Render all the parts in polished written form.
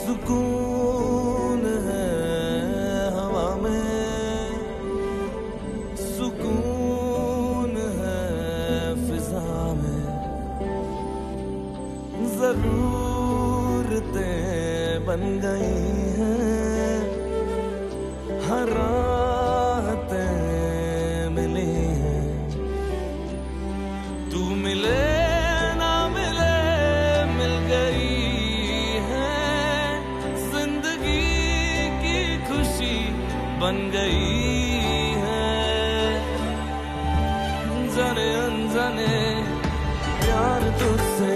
सुकून है हवा में, सुकून है फिजा में, जरूरतें बन गई हैं, हर राहतें मिली हैं। तू मिले ना मिले मिल गई है, जिंदगी की खुशी बन गई है। जाने अनजाने प्यार तुझसे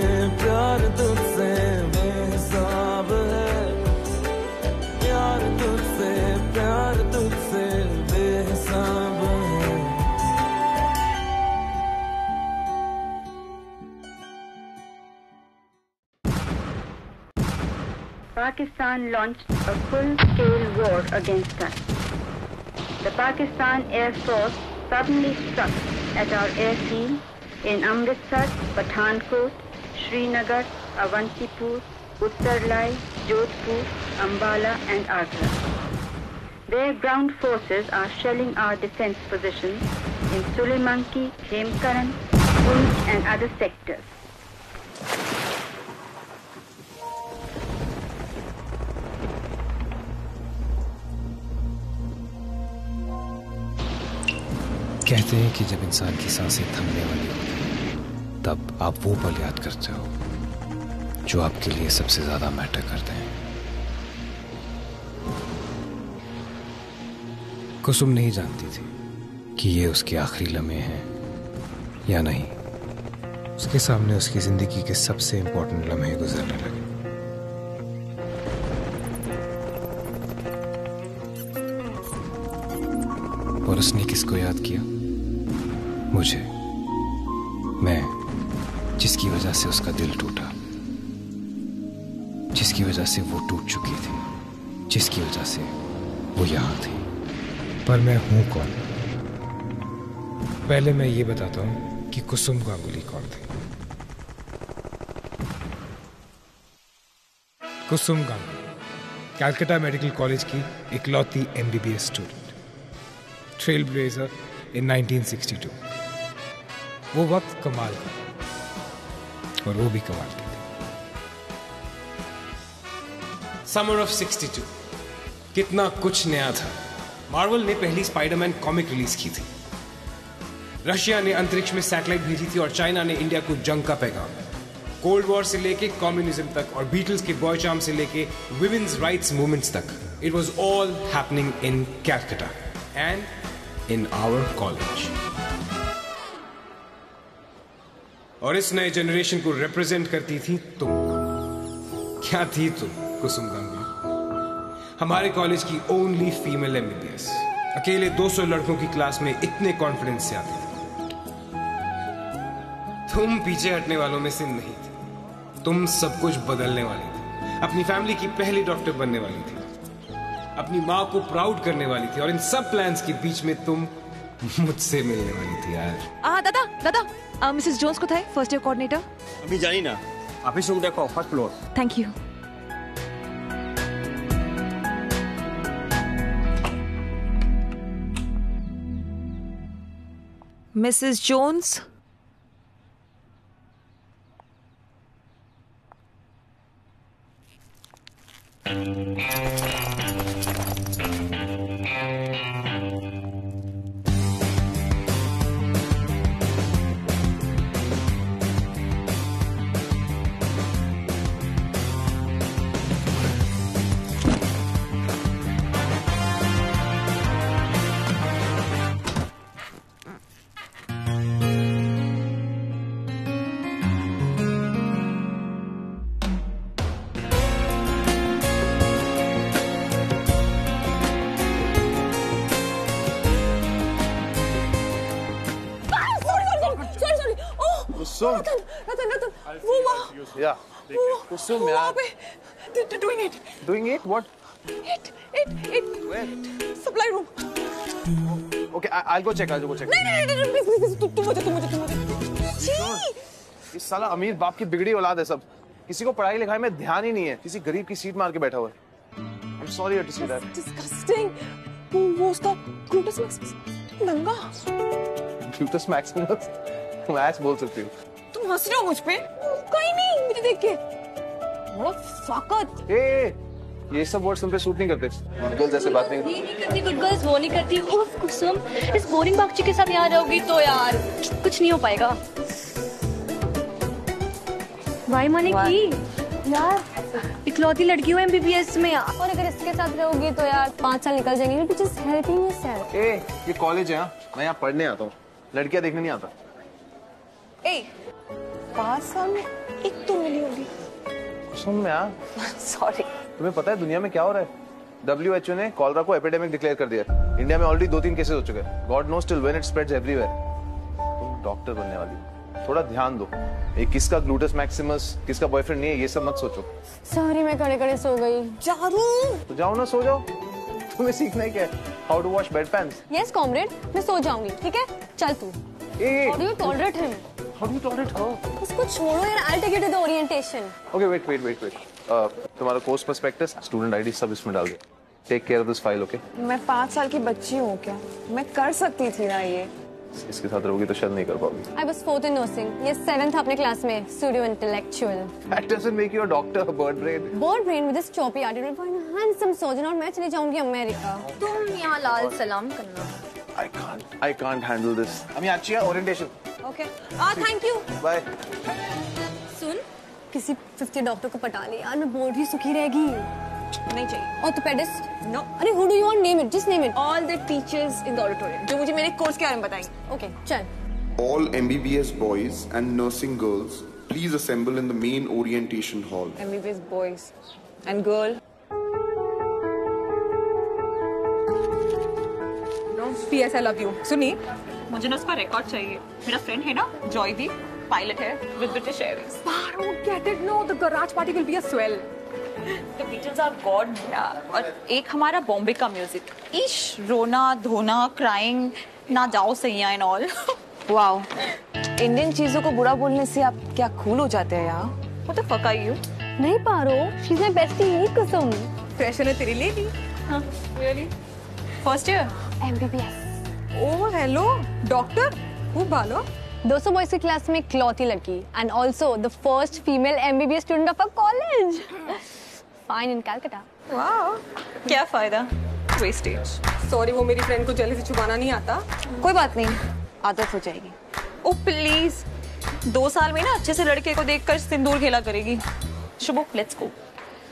बेहिसाब है, प्यार तुझसे बेहिसाब है। Pakistan launched a full-scale war against us. The Pakistan Air Force suddenly struck at our airfield in Amritsar, Pathankot, Srinagar, Avantipur, Uttarlai, Jodhpur, Ambala and Agra. Their ground forces are shelling our defense positions in Sulemanki, Hemkaran, Poonch and other sectors. कहते हैं कि जब इंसान की सांसें थमने वाली होती हैं, तब आप वो पल याद करते हो जो आपके लिए सबसे ज्यादा मैटर करते हैं। कुसुम नहीं जानती थी कि ये उसके आखिरी लम्हे हैं या नहीं। उसके सामने उसकी जिंदगी के सबसे इंपॉर्टेंट लम्हे गुजरने लगे। और उसने किसको याद किया? मुझे। मैं, जिसकी वजह से उसका दिल टूटा, जिसकी वजह से वो टूट चुकी थी, जिसकी वजह से वो यहां थी। पर मैं हूं कौन? पहले मैं ये बताता हूं कि कुसुम गांगुली कौन थी। कुसुम गांगुली कलकत्ता मेडिकल कॉलेज की इकलौती MBBS स्टूडेंट, ट्रेल ब्लेजर इन 1962। वो वक्त कमाल का और वो भी कमाल की थी। समर ऑफ 62, कितना कुछ नया था। मार्वल ने पहली स्पाइडरमैन कॉमिक रिलीज की थी। रशिया ने अंतरिक्ष में सैटेलाइट भेजी थी और चाइना ने इंडिया को जंग का पैगाम। कोल्ड वॉर से लेके कम्युनिज्म तक और बीटल्स के बॉय चार्म से लेके विमेन्स राइट्स मूवमेंट्स तक, it was all happening in Calcutta and in our college. और इस नए जनरेशन को रिप्रेजेंट करती थी तुम। क्या थी तुम, कुसुम गांगुली? हमारे कॉलेज की ओनली फीमेल MBBS। अकेले 200 लड़कों की क्लास में इतने कॉन्फिडेंस से आते थे। तुम पीछे हटने वालों में से नहीं थी। तुम सब कुछ बदलने वाली थी। अपनी फैमिली की पहली डॉक्टर बनने वाली थी, अपनी माँ को प्राउड करने वाली थी, और इन सब प्लान्स के बीच में तुम मुझसे मिलने वाली थी यार। दादा मिसेस जोन्स को था फर्स्ट ईयर कोऑर्डिनेटर। अभी जानी ना, ऑफिस रूम देखो, first floor. Thank you. Mrs Jones, Ratan, वो वहाँ, Yeah. Kusum, वहाँ पे, doing it, what? It, Where? supply room. Okay, I'll go check. नहीं, please, तुम मुझे, छी! इस साला अमीर बाप की बिगड़ी औलाद है सब। किसी को पढ़ाई लिखाई में ध्यान ही नहीं है, किसी गरीब की सीट मार के बैठा हुआ है। I'm sorry to see that. Disgusting. वो उसका ग्लूटस मैक्सिमस नंगा। ग्लूटस मैक्सिमस तुम ऐस बोल सकती हो। तुम हंस रहे हो मुझ पे? कहीं नहीं, मुझे देख के। बड़ा फाकत। ये सब वर्ड्स तुम पे सूट नहीं करते। गर्ल्स जैसे बात नहीं। ये नहीं करती गुड गर्ल्स, वो नहीं करती। उफ कुसुम, इस बोरिंग बागची के साथ यहाँ रहोगी तो यार कुछ नहीं हो पाएगा। भाई माने की यार इकलौती लड़की हो MBBS में यार। और अगर इसके साथ रहोगी तो यार 5 साल निकल जाएंगे। You're just helping yourself. ये कॉलेज है, मैं यहाँ पढ़ने आता हूँ, लड़कियाँ देखने नहीं आता। 5 साल में एक तो मिली होगी। सुन मैं सॉरी। तुम्हें पता है दुनिया में क्या हो रहा है? WHO ने कॉलरा को एपिडेमिक डिक्लेयर कर दिया है। इंडिया में ऑलरेडी 2-3 केसेस हो चुके हैं। God knows till when it spreads everywhere. तुम डॉक्टर बनने वाली हो, थोड़ा ध्यान दो। ये किसका ग्लूटस मैक्सिमस, किसका बॉयफ्रेंड नहीं है, ये सब मत सोचो। सॉरी मैं खड़े-खड़े सो गई। चारू। तो जाओ ना, सो जाओ। तुम्हें सीखना है क्या? How to wash bedpans. Yes comrade, मैं सो जाऊंगी, ठीक है? चल तू। How do you tolerate him? How do you tolerate her? उसको छोड़ो यार, I'll take you to the orientation. Okay, wait. तुम्हारा कोर्स प्रोस्पेक्टस, स्टूडेंट आईडी सब इसमें डाल दे। Take care of this file, okay? मैं 5 साल की बच्ची हूँ क्या? मैं कर सकती थी ना ये। इसके साथ रहोगी तो शायद नहीं कर पाओगी। I was 4th in nursing. ये 7th अपने क्लास में, pseudo intellectual. That doesn't make you a doctor, bird brain. Bird brain with this choppy attitude for a handsome surgeon और मैं चली जाऊंगी अमेरिका। तुम यहाँ लाल सलाम करना। I can't handle this. अमी अच्छी है orientation. Okay. Thank you. Bye. सुन, किसी 50 डॉक्टर को पटा ले यार, मैं बोल रही सुखी रहेगी। नहीं चाहिए। Orthopedist? No. अरे who do you want? Name it. Just name it. All the teachers in the auditorium जो मुझे मेरे कोर्स के बारे में बताएंगे। Okay, चल। All MBBS boys and nursing girls, please assemble in the main orientation hall. MBBS boys and girl. No, PS I love you. सुनी, मुझे ना उसका रिकॉर्ड चाहिए। मेरा फ्रेंड है ना, जॉयदी, पायलट है with British Airways. Paro, get it? No, the garage party will be a swell. The Beatles are God. और एक हमारा बॉम्बे का म्यूजिक। इश, रोना, धोना, क्राइंग, ना जाओ सैया एंड ऑल। वाओ, इंडियन चीजों को बुरा बोलने से आप क्या कूल हो जाते हैं यार? What the fuck are you? नहीं पारो, she's my bestie, Kusum. Fresher ने तेरी ले ली। हाँ, really? First year? MBBS. Oh, hello, doctor. खूब भालो। 200 बॉयज की क्लास में इकलौती लड़की and also the first female MBBS student of our college. Fine in Calcutta. Wow, क्या फायदा? Wastage. Sorry, वो मेरी फ्रेंड को जल्दी से छुपाना नहीं आता। कोई बात नहीं, आदत हो जाएगी। Oh please, 2 साल में ना अच्छे से लड़के को देखकर सिंदूर खेला करेगी। शुभो, let's go.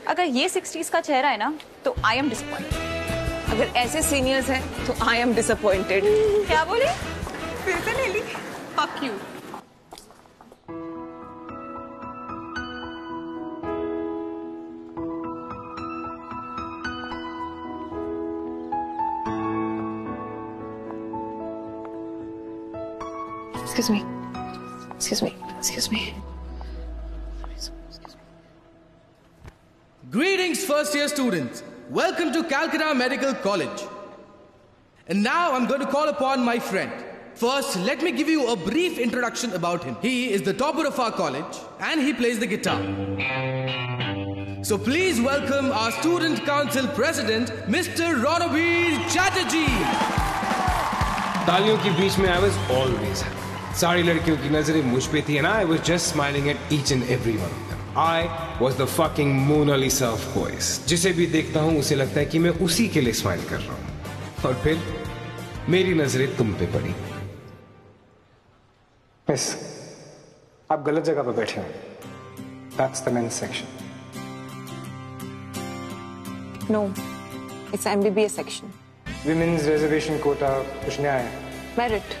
अगर ये 60s का चेहरा है ना, तो I am disappointed. अगर ऐसे सीनियर्स हैं, तो I am disappointed. क्या बोली? फिर से ले ली। Fuck you. Excuse me. Greetings, first year students. Welcome to Calcutta Medical College. And now I'm going to call upon my friend. First, let me give you a brief introduction about him. He is the topper of our college and he plays the guitar. So please welcome our student council president, Mr. Ranabir Chatterjee. तालियों के बीच में I was always happy. सारी लड़कियों की नजरें मुझ पे थी and I was just smiling at each and every one of them. I was the fucking Mona Lisa of boys. जिसे भी देखता हूँ उसे लगता है कि मैं उसी के लिए स्माइल कर रहा हूँ. और फिर मेरी नजरें तुम पे पड़ी. मिस, आप गलत जगह पर बैठे हो. That's the men's section. No, it's MBBS section. Women's reservation quota कुछ नया है. Merit.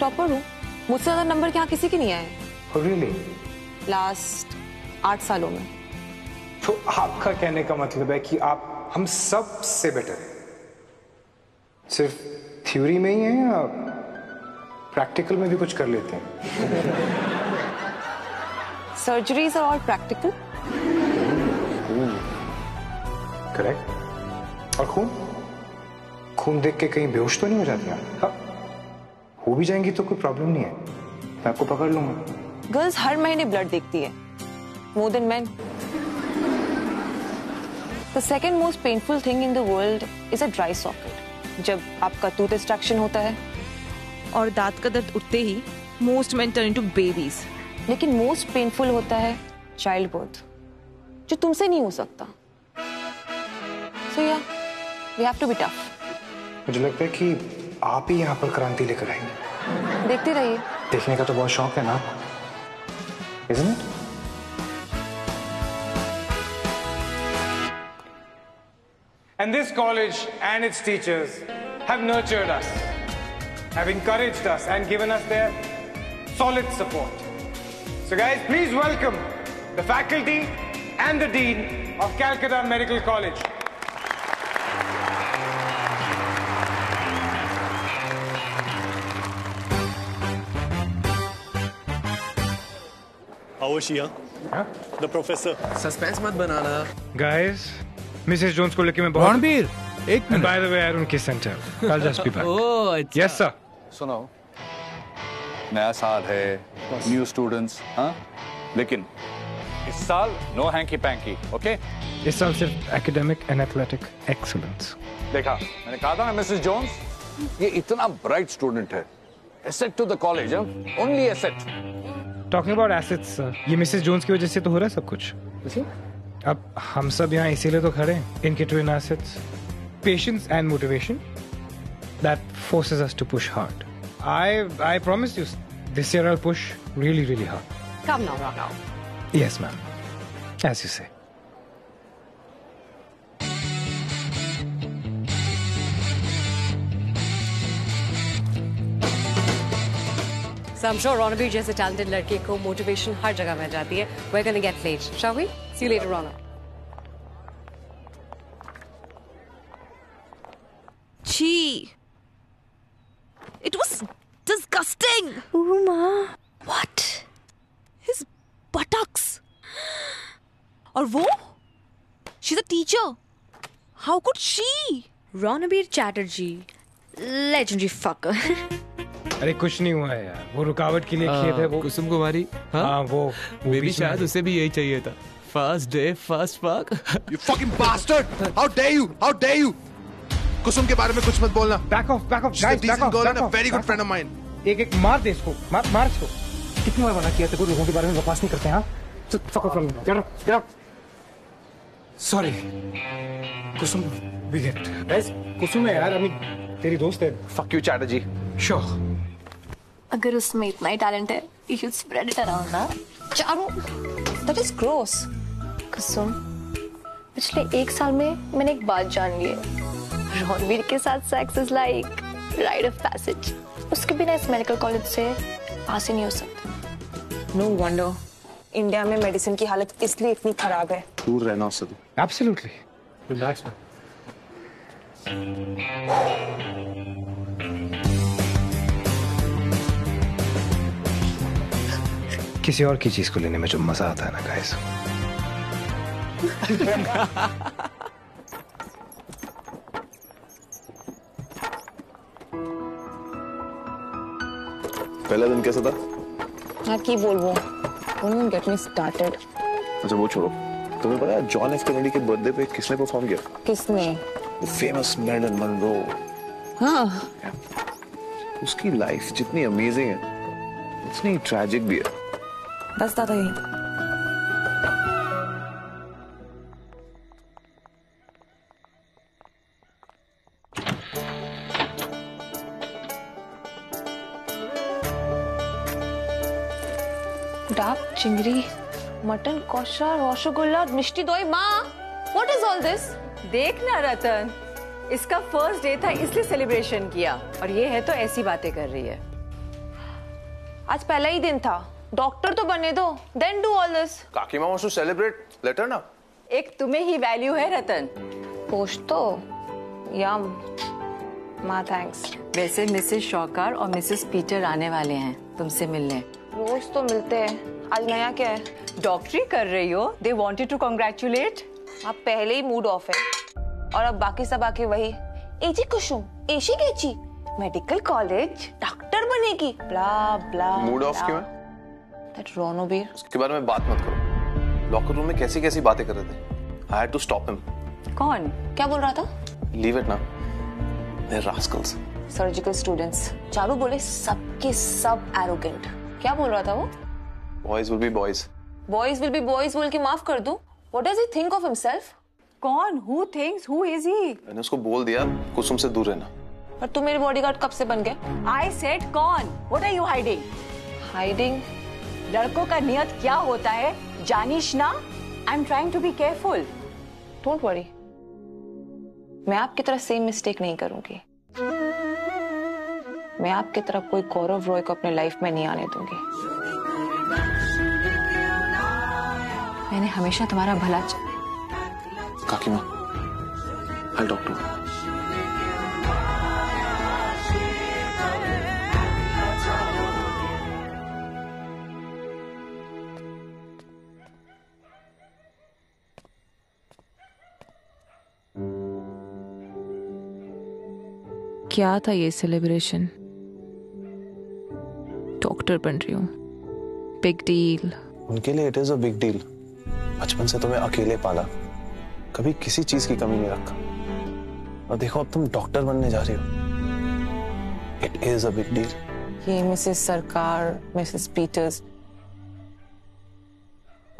टॉपर हूँ. मुझसे ज्यादा नंबर यहाँ किसी के नहीं आए. Oh really? लास्ट 8 सालों में. तो आपका कहने का मतलब है कि आप हम सब से बेटर हैं. सिर्फ थ्योरी में ही है या प्रैक्टिकल में भी कुछ कर लेते हैं? Surgeries are all practical. Correct. और खून देख के कहीं बेहोश तो नहीं हो जाती आप? हाँ, हो भी जाएंगी तो कोई प्रॉब्लम नहीं है, मैं आपको पकड़ लूंगा. गर्ल्स हर महीने ब्लड देखती है. more than men. The second most painful thing in the world is a dry socket. जब आपका tooth extraction होता है और दांत का दर्द उठते ही most men turn into babies. लेकिन most painful होता है child birth, जो तुमसे नहीं हो सकता. So yeah, we have to be tough. मुझे लगता है कि आप ही यहाँ पर क्रांति लेकर आएंगे. देखते रहिए. देखने का तो बहुत शौक है ना, isn't it? And this college and its teachers have nurtured us, have encouraged us and given us their solid support. So guys, please welcome the faculty and the Dean of Calcutta Medical College. How was she, huh? The professor. Suspense मत बनाना. Guys, Mrs. Jones को लेके मैं बहुत. रणबीर, एक minute. By the way, I don't kiss and tell. I'll just be back. Oh, अच्छा. Yes, sir. सुनो, नया साल है, न्यू स्टूडेंट्स, हाँ? लेकिन इस साल नो हैंकी पैंकी, ओके? इस साल सिर्फ एकेडमिक एंड एथलेटिक एक्सीलेंस. देखा, मैंने कहा था ना मिसेस जोन्स, ये इतना ब्राइट स्टूडेंट है. Asset to the college, only asset. Talking about assets, ये मिसेस जोन्स की वजह से तो हो रहा है सब कुछ. अब हम सब यहाँ इसीलिए तो खड़े हैं. इनके twin assets, patience and motivation, that forces us to push hard. I promise you, this year I'll push really, really hard. Come now, Rana. Yes, ma'am. As you say. So I'm sure Ronabir जैसे talented लड़के को motivation हर जगह मिल जाती है. We're gonna get late, shall we? See you later, Rana. Gee, it was disgusting. Ooh, ma. What? His buttocks. और वो? She's a teacher. How could she? Ronabir Chatterjee, legendary fucker. अरे कुछ नहीं हुआ है यार. वो रुकावट के लिए किए थे वो. कुसुम कुमारी. हाँ वो बेबी शायद उसे भी यही चाहिए था. First day, first fuck. You fucking bastard! How dare you? How dare you? कुसुम के बारे में कुछ मत बोलना. Back off, back off. She's a decent girl and a very good friend of mine. एक मार दे इसको. मार इसको. कितनी बार मना किया तेरे को लोगों के बारे में बकवास नहीं करते हैं. Fuck off from me. Get up. Sorry. Kusum, we get it. Guys, कुसुम है यार. तेरी दोस्त है. Fuck you, Chatterjee. Sure. अगर उसमें इतना ही टैलेंट है, you should spread it around, ना? Charu, that is gross. कुसुम, पिछले 1 साल में मैंने एक बात जान ली है. रणबीर के साथ sex is like right of passage. उसके बिना इस मेडिकल कॉलेज से पास ही नहीं हो सकता. No wonder. इंडिया में मेडिसिन की हालत इसलिए इतनी खराब है. दूर रहना उससे. Absolutely. Relax, man. किसी और की चीज को लेने में जो मजा आता है ना गाइस. पहला दिन कैसा था? हाँ की बोलूं. Don't get me started. अच्छा वो छोड़ो. तुम्हें पता है जॉन एफ कैनेडी के बर्थडे पे किसने परफॉर्म किया? किसने? The famous Marilyn Monroe. हाँ. उसकी लाइफ जितनी अमेजिंग है, उतनी ट्रैजिक भी है. बस दादा यही. डाब, चिंगरी, मटन कौशा, रसगुल्ला, मिष्टी दोई. माँ, what is all this? देखना रतन, इसका फर्स्ट डे था इसलिए सेलिब्रेशन किया और ये है तो ऐसी बातें कर रही है. आज पहला ही दिन था. डॉक्टर तो बने दो. Then do all this. काकी माँ wants to celebrate. Let her ना. एक तुम्हें ही वैल्यू है रतन. पोस्ट तो यम. माँ थैंक्स. वैसे मिसेस शौकार और मिसेस पीटर आने वाले हैं तुमसे मिलने. रोज तो मिलते हैं. आज नया क्या है? डॉक्टरी कर रही हो. They wanted to congratulate. आप पहले ही मूड ऑफ है और अब बाकी सब आके वही. एजी कुसुम, एशी केची, मेडिकल कॉलेज, डॉक्टर बनेगी. ब्ला ब्ला. मूड ऑफ क्यों है? That Ronabir. उसके बारे में बात मत करो. लॉकर रूम में कैसी कैसी बातें कर रहे थे. I had to stop him. कौन? क्या बोल रहा था? Leave it now. They're rascals. Surgical students. Charu बोले सबके सब एरोगेंट. क्या बोल रहा था वो? Boys will be boys. Boys will be boys बोल के माफ कर दूं. What does he think of himself? कौन? Who thinks? Who is he? मैंने उसको बोल दिया कुसुम से दूर रहना. पर तुम मेरे बॉडीगार्ड कब से बन गए? I said कौन? What are you hiding? Hiding? लड़कों का नियत क्या होता है? जानिश ना? I'm trying to be careful. Don't worry. मैं आपकी तरह सेम मिस्टेक नहीं करूंगी. मैं आपकी तरह कोई गौरव रॉय को अपने लाइफ में नहीं आने दूंगी. मैंने हमेशा तुम्हारा भला काकी माँ, I'll talk to her. क्या था ये सेलिब्रेशन? डॉक्टर बन रही हूँ, बिग डील. उनके लिए it is a big deal. बचपन से तुम्हें अकेले पाला, कभी किसी चीज की कमी नहीं रखा, और देखो अब तुम डॉक्टर बनने जा रही हो. It is a big deal. ये मिसेस सरकार, मिसेस पीटर्स,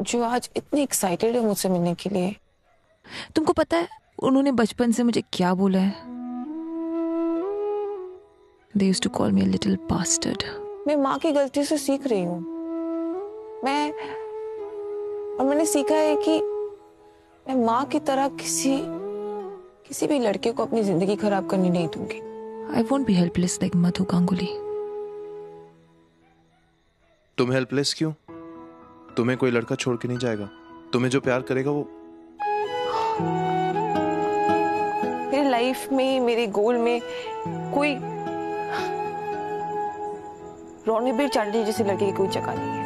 जो आज इतनी एक्साइटेड है मुझसे मिलने के लिए. तुमको पता है उन्होंने बचपन से मुझे क्या बोला है? They used to call me a little bastard. मैं माँ की गलती से सीख रही हूँ. मैंने सीखा है कि मैं माँ की तरह किसी भी लड़के को अपनी जिंदगी खराब करने नहीं दूंगी. I won't be helpless like Madhu Ganguly. तुम हेल्पलेस क्यों? तुम्हें कोई लड़का छोड़ के नहीं जाएगा. तुम्हें जो प्यार करेगा वो. मेरे लाइफ में, मेरे गोल में कोई रणबीर चैटर्जी जैसे लड़के की कोई जगह नहीं है.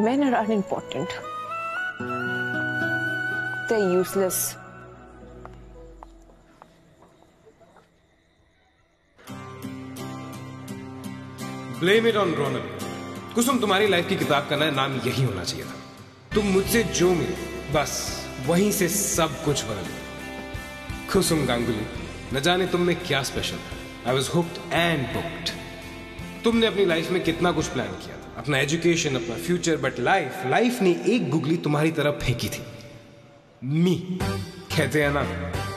Men are unimportant. They're useless. Blame it on Ronald. कुसुम, तुम्हारी लाइफ की किताब का नाम यही होना चाहिए था. तुम मुझसे जो मिले बस वहीं से सब कुछ बदल गया. कुसुम गांगुली, न जाने तुम में क्या स्पेशल था. I was hooked and booked. तुमने अपनी लाइफ में कितना कुछ प्लान किया था, अपना एजुकेशन, अपना फ्यूचर, बट लाइफ ने एक गुगली तुम्हारी तरफ फेंकी थी. मी. कहते हैं ना,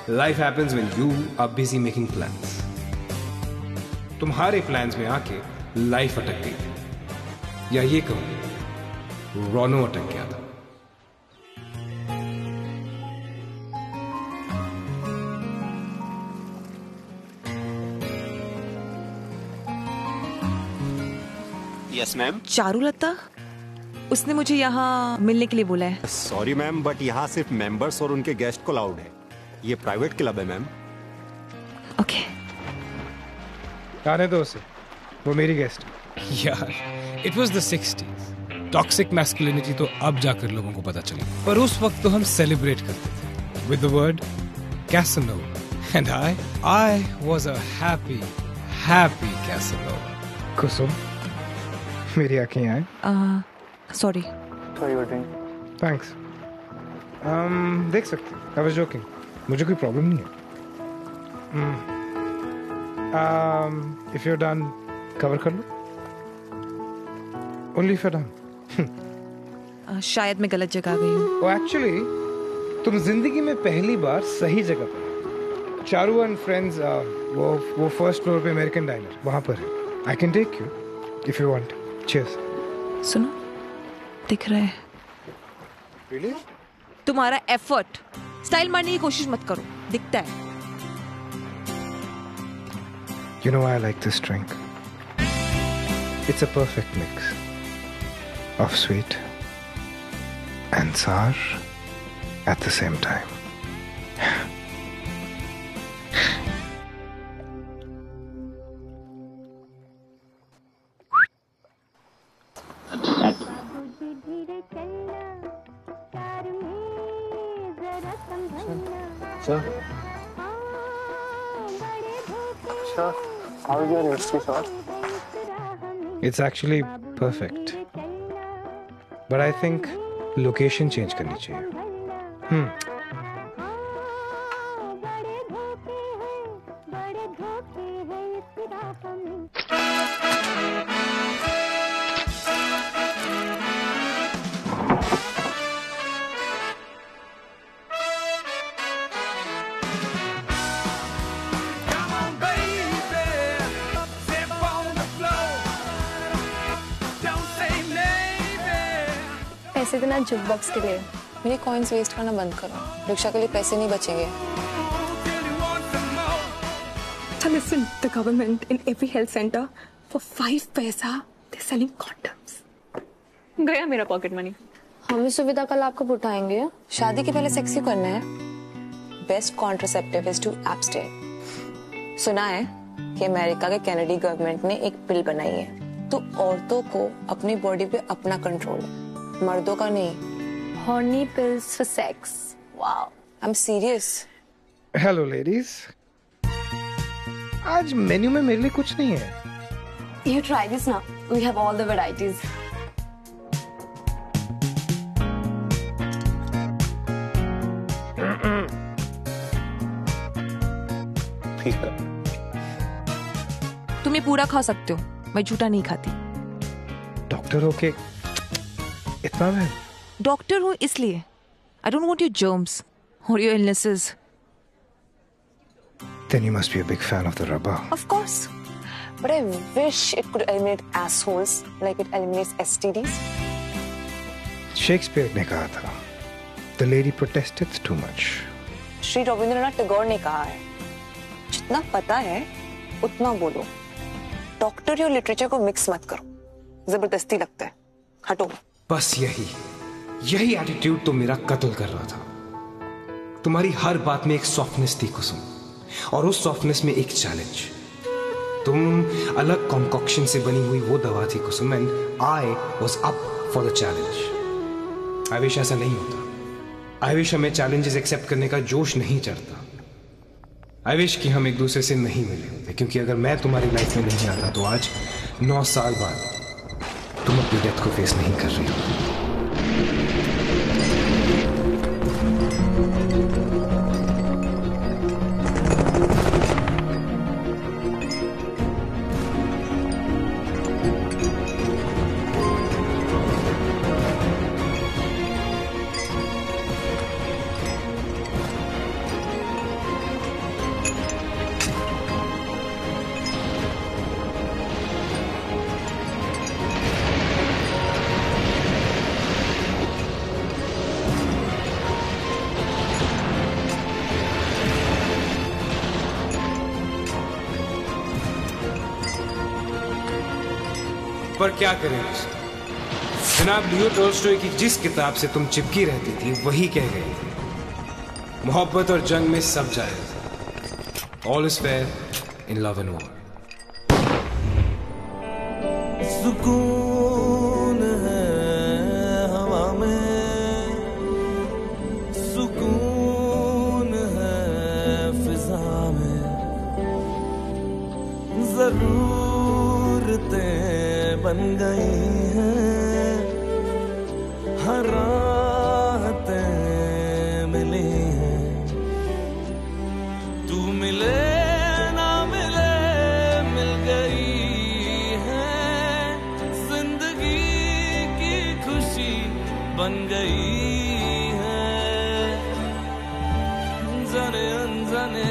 life happens when you are busy making plans. तुम्हारे प्लान्स में आके लाइफ अटक गई थी, या ये कहूं रोनो अटक गया था. Yes ma'am. चारुलता, उसने मुझे यहाँ मिलने के लिए बोला है. सॉरी मैम, बट यहाँ सिर्फ मेंबर्स और उनके गेस्ट को अलाउड है. ये प्राइवेट क्लब है मैम. ओके. आने दो उसे, वो मेरी गेस्ट. यार, it was the 60s. Toxic masculinity तो अब जाकर लोगों को पता चली, पर उस वक्त तो हम सेलिब्रेट करते थे with the word casanova. And I was a happy casanova. Kusum, मेरी आंखें आए. सॉरी. थैंक्स. देख सकते. I was joking. मुझे कोई प्रॉब्लम नहीं है. If you are done, cover कर लो. Only if you are done. शायद मैं गलत जगह गई हूँ. Oh, एक्चुअली तुम जिंदगी में पहली बार सही जगह पर. चारू एंड फ्रेंड्स, वो फर्स्ट फ्लोर पे अमेरिकन डाइनर, वहां पर है. I can take you if you want. Cheers. सुनो, दिख रहा है. Really? तुम्हारा एफर्ट स्टाइल मारने की कोशिश मत करो, दिखता है. You know why I like this drink? It's a perfect mix of sweet and sour at the same time. How is your whiskey shot? It's actually perfect. But I think location change करनी चाहिए। पैसे देना जुक box के लिए। मेरे coins waste करना बंद करो, रिक्शा के लिए पैसे नहीं बचेंगे। So listen, the government in every health center for 5 paisa they're selling condoms. गया मेरा पॉकेट मनी। हम इस सुविधा का लाभ कब उठाएंगे? शादी के पहले सेक्सी करना है। Best contraceptive is to abstain. सुना है कि अमेरिका के कैनेडी गवर्नमेंट ने एक बिल बनाई है, तो औरतों को अपनी बॉडी पे अपना कंट्रोल है, मर्दों का नहीं। Horny pills for sex. Wow, I'm serious. Hello ladies, आज मेन्यू में मेरे लिए कुछ नहीं है। You try this now. We have all the varieties. ठीक है। तुम ये पूरा खा सकते हो, मैं झूठा नहीं खाती। डॉक्टर हो के इतना है? डॉक्टर हूँ इसलिए। I don't want your germs or your illnesses. Then you must be a big fan of the rubber. Of course. But I wish it could eliminate assholes like it eliminates STDs. Shakespeare ने कहा था, The lady protested too much. Shri Rabindranath Tagore ने कहा है, जितना पता है उतना बोलो। डॉक्टर और लिटरेचर को मिक्स मत करो, जबरदस्ती लगता है। हटो। बस यही एटीट्यूड तो मेरा कत्ल कर रहा था। तुम्हारी हर बात में एक सॉफ्टनेस थी कुसुम, और उस सॉफ्टनेस में एक चैलेंज। तुम अलग कॉन्कॉक्शन से बनी हुई वो दवा थी Kusum, and I was up for the challenge. I wish ऐसा नहीं होता। आई विश हमें चैलेंजेस एक्सेप्ट करने का जोश नहीं चढ़ता। आई विश कि हम एक दूसरे से नहीं मिले होते, क्योंकि अगर मैं तुम्हारी लाइफ में नहीं आता तो आज 9 साल बाद तुम अपनी डेथ को फेस नहीं कर रही हो। पर क्या करें जनाब, लियो टोल्स्टॉय की जिस किताब से तुम चिपकी रहती थी वही कह गई थी, मोहब्बत और जंग में सब जायज। All is fair in love and war. सुकून है हवा में, सुकून है फिजा में, जरूरतें बन गई हैं, हर राहतें मिली हैं। तू मिले ना मिले मिल गई है, जिंदगी की खुशी बन गई है। जाने अनजाने